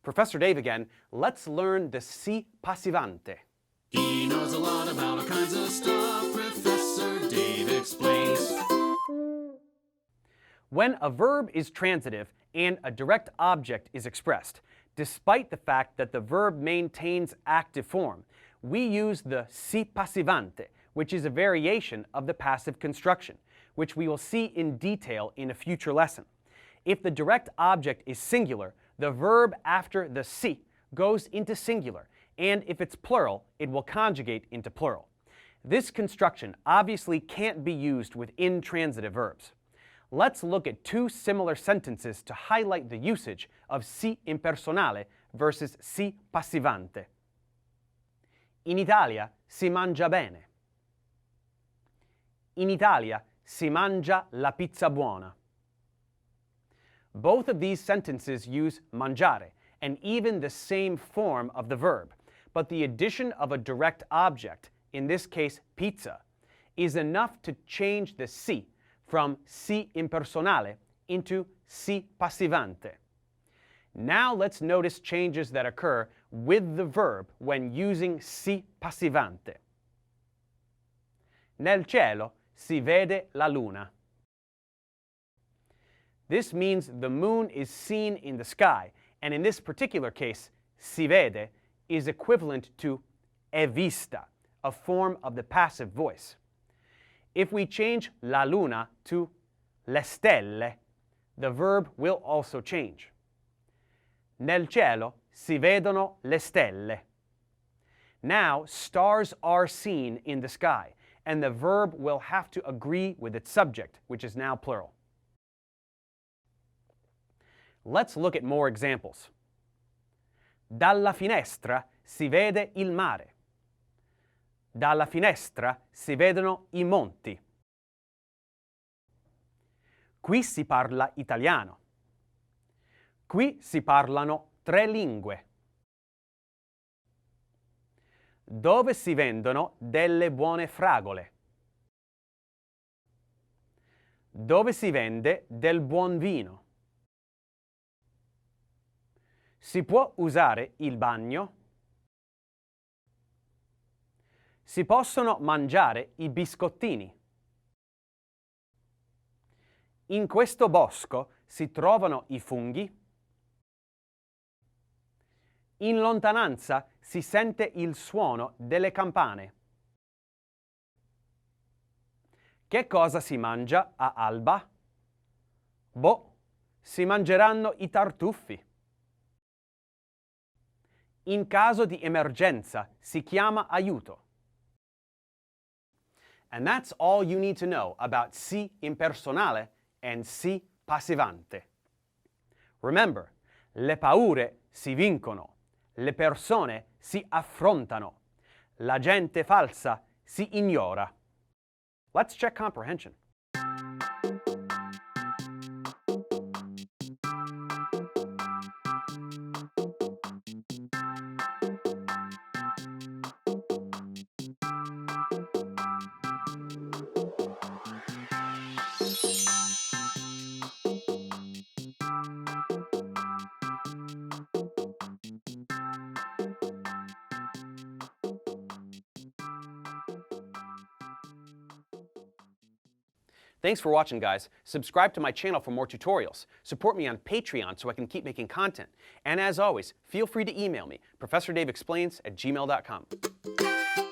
Professor Dave again. Let's learn the SI Passivante. He knows a lot about all kinds of stuff. Professor Dave explains. When a verb is transitive and a direct object is expressed, despite the fact that the verb maintains active form, we use the SI Passivante, which is a variation of the passive construction, which we will see in detail in a future lesson. If the direct object is singular, the verb after the si goes into singular, and if it's plural, it will conjugate into plural. This construction obviously can't be used with intransitive verbs. Let's look at two similar sentences to highlight the usage of si impersonale versus si passivante. In Italia si mangia bene. In Italia si mangia la pizza buona. Both of these sentences use mangiare and even the same form of the verb, but the addition of a direct object, in this case pizza, is enough to change the si from si impersonale into si passivante. Now let's notice changes that occur with the verb when using si passivante. Nel cielo si vede la luna. This means the moon is seen in the sky, and in this particular case, si vede is equivalent to è vista, a form of the passive voice. If we change la luna to le stelle, the verb will also change. Nel cielo si vedono le stelle. Now, stars are seen in the sky, and the verb will have to agree with its subject, which is now plural. Let's look at more examples. Dalla finestra si vede il mare. Dalla finestra si vedono I monti. Qui si parla italiano. Qui si parlano 3 lingue. Dove si vendono delle buone fragole. Dove si vende del buon vino. Si può usare il bagno? Si possono mangiare I biscottini? In questo bosco si trovano I funghi? In lontananza si sente il suono delle campane. Che cosa si mangia a alba? Boh, si mangeranno I tartufi. In caso di emergenza si chiama aiuto. And that's all you need to know about si impersonale and si passivante. Remember, le paure si vincono, le persone si affrontano, la gente falsa si ignora. Let's check comprehension. Thanks for watching, guys. Subscribe to my channel for more tutorials. Support me on Patreon so I can keep making content. And as always, feel free to email me, ProfessorDaveExplains@gmail.com.